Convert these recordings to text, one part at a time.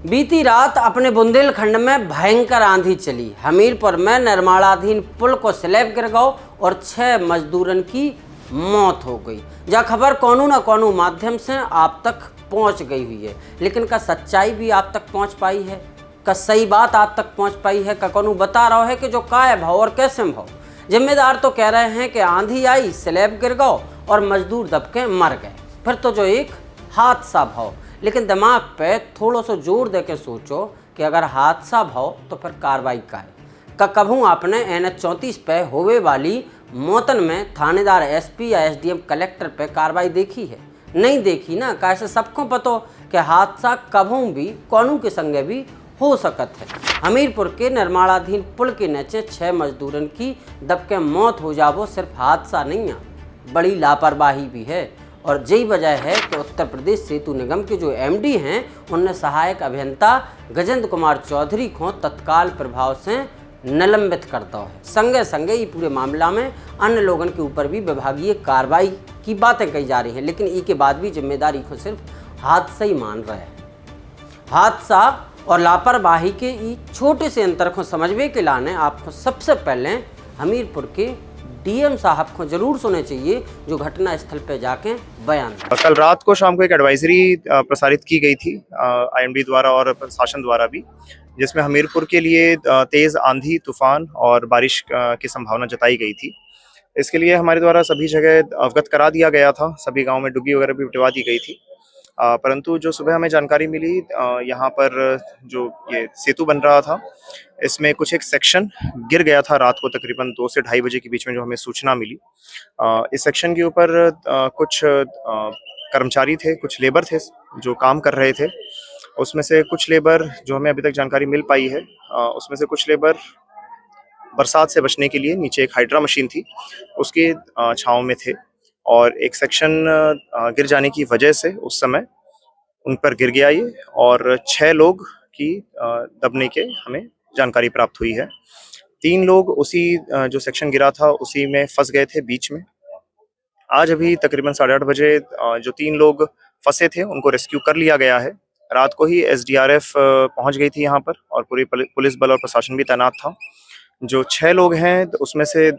बीती रात अपने बुंदेलखंड में भयंकर आंधी चली। हमीरपुर में निर्माणाधीन पुल को स्लैब गिर गया और 6 मजदूरन की मौत हो गई। यह खबर कोनू न कोनू माध्यम से आप तक पहुंच गई हुई है, लेकिन का सच्चाई भी आप तक पहुंच पाई है? का सही बात आप तक पहुंच पाई है? का कोनू बता रहा है कि जो का है भाव और कैसे भाव? जिम्मेदार तो कह रहे हैं कि आंधी आई, स्लैब गिर गया और मजदूर दबके मर गए। फिर तो जो एक हादसा भाव, लेकिन दिमाग पे थोड़ा सा जोर दे के सोचो कि अगर हादसा भाव तो फिर कार्रवाई का है। कभू आपने NH 34 पे होवे वाली मौतन में थानेदार SP या SDM कलेक्टर पे कार्रवाई देखी है? नहीं देखी ना। कैसे सबको पता कि हादसा कभू भी कोनू के संगे भी हो सकत है। हमीरपुर के निर्माणाधीन पुल के नीचे 6 मजदूरन की दबके मौत हो जावो सिर्फ हादसा नहीं है, बड़ी लापरवाही भी है। और यही वजह है कि उत्तर प्रदेश सेतु निगम के जो MD हैं उनने सहायक अभियंता गजेंद्र कुमार चौधरी को तत्काल प्रभाव से निलंबित करता है। संगे संगे ये पूरे मामला में अन्य लोगों के ऊपर भी विभागीय कार्रवाई की बातें कही जा रही हैं, लेकिन इसके बाद भी जिम्मेदारी को सिर्फ हादसा ही मान रहे हैं। हादसा और लापरवाही के ये छोटे से अंतर को समझने के लाने आपको सबसे पहले हमीरपुर के DM साहब को जरूर सुनने चाहिए, जो घटना स्थल पे जाके बयान। कल रात को शाम को एक एडवाइजरी प्रसारित की गई थी IMD द्वारा और प्रशासन द्वारा भी, जिसमें हमीरपुर के लिए तेज आंधी, तूफान और बारिश की संभावना जताई गई थी। इसके लिए हमारे द्वारा सभी जगह अवगत करा दिया गया था, सभी गांव में डुग्गी वगैरह भी पिटवा दी गई थी। परंतु जो सुबह हमें जानकारी मिली, यहाँ पर जो ये सेतु बन रहा था, इसमें कुछ एक सेक्शन गिर गया था रात को तकरीबन 2 से 2:30 बजे के बीच में जो हमें सूचना मिली। इस सेक्शन के ऊपर कुछ कर्मचारी थे, कुछ लेबर थे जो काम कर रहे थे। उसमें से कुछ लेबर, जो हमें अभी तक जानकारी मिल पाई है, उसमें से कुछ लेबर बरसात से बचने के लिए नीचे एक हाइड्रा मशीन थी उसके छांव में थे, और एक सेक्शन गिर जाने की वजह से उस समय उन पर गिर गया ये, और 6 लोग की दबने के हमें जानकारी प्राप्त हुई है। 3 लोग उसी जो सेक्शन गिरा था उसी में फंस गए थे बीच में। आज अभी तकरीबन 8:30 बजे जो 3 लोग फंसे थे उनको रेस्क्यू कर लिया गया है। रात को ही SDRF पहुंच गई थी यहाँ पर और पूरी पुलिस बल और प्रशासन भी तैनात था। जो 6 लोग हैं उसमें से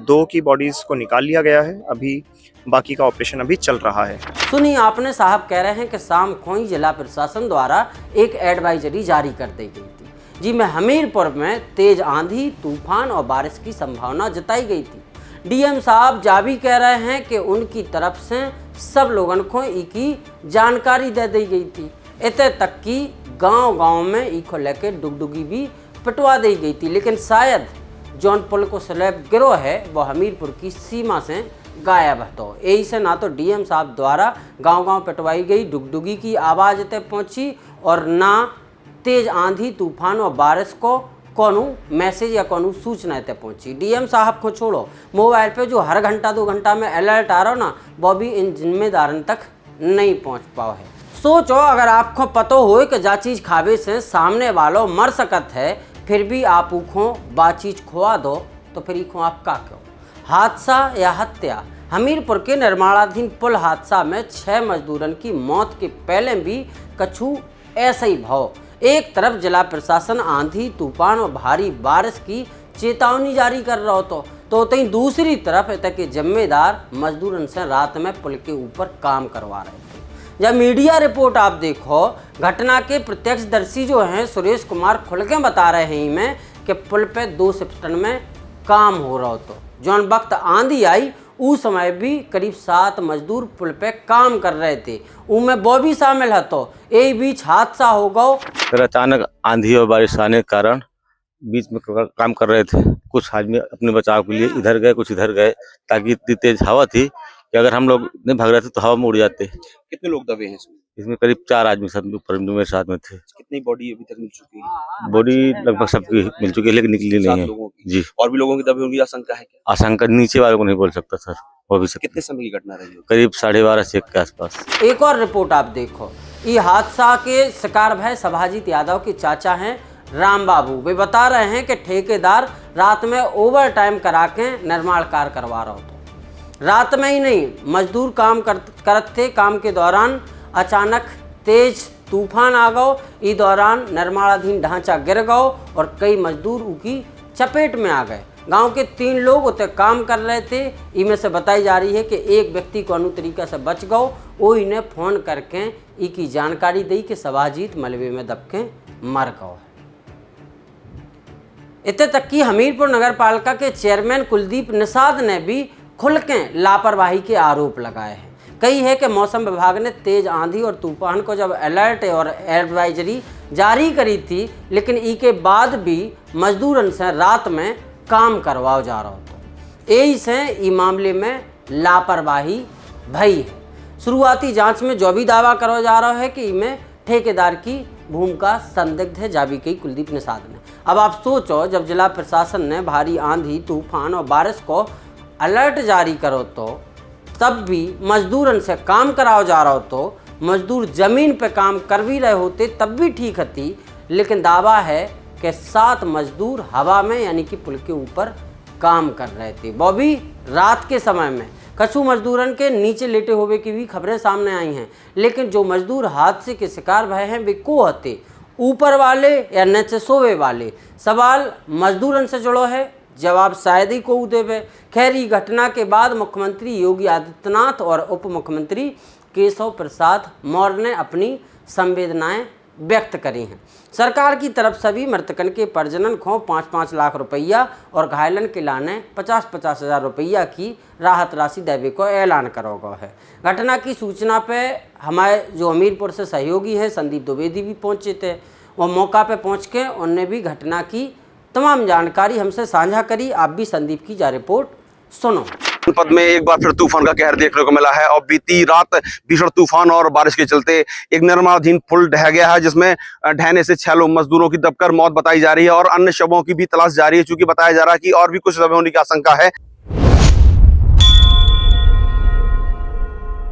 2 की बॉडीज को निकाल लिया गया है, अभी बाकी का ऑपरेशन अभी चल रहा है। सुनिए, आपने साहब कह रहे हैं कि शाम को ही जिला प्रशासन द्वारा एक एडवाइजरी जारी कर दी गई थी। जी मैं हमीरपुर में तेज आंधी, तूफान और बारिश की संभावना जताई गई थी। DM साहब जा भी कह रहे हैं कि उनकी तरफ से सब लोगों को इसकी जानकारी दे दी गई थी। इतने तक कि गांव-गांव में इको लेके डुगडुगी भी पिटवा दी गई थी, लेकिन शायद जौन पुल को स्लैब गिरो है वो हमीरपुर की सीमा से गायब है। तो यही से ना तो DM साहब द्वारा गांव-गांव पिटवाई गई डुगडुगी की आवाज़ तक पहुंची और ना तेज आंधी, तूफान और बारिश को कोनू मैसेज या कोनू सूचना तक पहुंची। DM साहब को छोड़ो, मोबाइल पे जो हर घंटा 2 घंटा में अलर्ट आ रहा ना, वो भी इन जिम्मेदारन तक नहीं पहुंच पाओ है। सोचो, अगर आपको पता हो कि जा चीज़ खावे से सामने वालों मर सकत है, फिर भी आप उखों बाचीज खुआ दो, तो फिर इखों आप का क्यों? हादसा या हत्या? हमीरपुर के निर्माणाधीन पुल हादसा में 6 मजदूरन की मौत के पहले भी कछु ऐसा ही भाव। एक तरफ जिला प्रशासन आंधी, तूफान और भारी बारिश की चेतावनी जारी कर रहा हो तो वहीं दूसरी तरफ तक के जिम्मेदार मजदूरन से रात में पुल के ऊपर काम करवा रहे थे। जब मीडिया रिपोर्ट आप देखो, घटना के प्रत्यक्षदर्शी जो हैं सुरेश कुमार खुल के बता रहे हैं में कि पुल पे 2 शिफ्टन में काम हो रहा हो। तो जौन वक्त आंधी आई उस समय भी करीब 7 मजदूर पुल पे काम कर रहे थे, उनमें वो भी शामिल है। तो यही बीच हादसा हो गया। फिर अचानक आंधी और बारिश आने के कारण बीच में काम कर रहे थे। कुछ आदमी अपने बचाव के लिए इधर गए, कुछ इधर गए, ताकि इतनी तेज हवा थी कि अगर हम लोग नहीं भाग रहे थे तो हवा में उड़ जाते। कितने लोग दबे हैं इसमें करीब 4 आदमी ऊपर मेरे साथ में थे। कितनी बॉडी अभी तक मिल चुकी है? बॉडी लगभग सबकी मिल चुकी है, लेकिन निकली नहीं है। जी, और भी लोगों की दबे होंगी, आशंका है क्या? आशंका नीचे वालों को नहीं बोल सकता सर, वो भी कितने समय की घटना रही? करीब 12:30 से 1 के आसपास। एक और रिपोर्ट आप देखो, ये हादसा के शिकार भय सभाजीत यादव के चाचा हैं राम बाबू। वे बता रहे हैं कि ठेकेदार रात में ओवर टाइम करा के निर्माण कार्य करवा रहा था। रात में ही नहीं, मजदूर काम करते थे। काम के दौरान अचानक तेज तूफान आ गयो। इस दौरान निर्माणाधीन ढांचा गिर गयो और कई मजदूर उसकी चपेट में आ गए। गांव के 3 लोग उते काम कर रहे थे। इनमें से बताई जा रही है कि एक व्यक्ति को अनु तरीका से बच गयो। वो इन्हें फोन करके इसकी जानकारी दी कि सवाजीत मलबे में दबके मर गयो। इतने तक कि हमीरपुर नगर पालिका के चेयरमैन कुलदीप निषाद ने भी खुल के लापरवाही के आरोप लगाए हैं। कही है कि मौसम विभाग ने तेज आंधी और तूफान को जब अलर्ट और एडवाइजरी जारी करी थी, लेकिन इसके बाद भी मजदूरन से रात में काम करवाओ जा रहा था। यही से इस मामले में लापरवाही भई है। शुरुआती जांच में जो भी दावा करो जा रहा है कि इनमें ठेकेदार की भूमिका संदिग्ध है, जावी कही कुलदीप निषाद ने। अब आप सोचो, जब जिला प्रशासन ने भारी आंधी तूफान और बारिश को अलर्ट जारी करो तो तब भी मजदूरन से काम कराओ जा रहा हो, तो मजदूर जमीन पे काम कर भी रहे होते तब भी ठीक थी। लेकिन दावा है कि 7 मजदूर हवा में यानी कि पुल के ऊपर काम कर रहे थे, वो भी रात के समय में। कछु मजदूरन के नीचे लेटे हुए की भी खबरें सामने आई हैं। लेकिन जो मजदूर हादसे के शिकार भय हैं वे को हते, ऊपर वाले या नीचे सोवे वाले? सवाल मजदूरन से जुड़ो है, जवाब शायद ही को देवे। खैर, ये घटना के बाद मुख्यमंत्री योगी आदित्यनाथ और उप मुख्यमंत्री केशव प्रसाद मौर्य ने अपनी संवेदनाएं व्यक्त करी हैं। सरकार की तरफ से भी मृतकन के परिजनन को 5-5 लाख रुपया और घायलन के लाने 50-50 हज़ार रुपया की राहत राशि देवे को ऐलान करो गया है। घटना की सूचना पे हमारे जो हमीरपुर से सहयोगी है संदीप द्विवेदी भी पहुंचे थे। वो मौका पे पहुंच के उनने भी घटना की तमाम जानकारी हमसे साझा करी। आप भी संदीप की जा रिपोर्ट सुनो। जनपद में एक बार फिर तूफान का कहर देखने को मिला है और बीती रात भीषण तूफान और बारिश के चलते एक निर्माणाधीन पुल ढह गया है, जिसमें ढहने से 6 लोग मजदूरों की दबकर मौत बताई जा रही है और अन्य शवों की भी तलाश जारी है, चूंकि बताया जा रहा है कि और भी कुछ शव होने की आशंका है।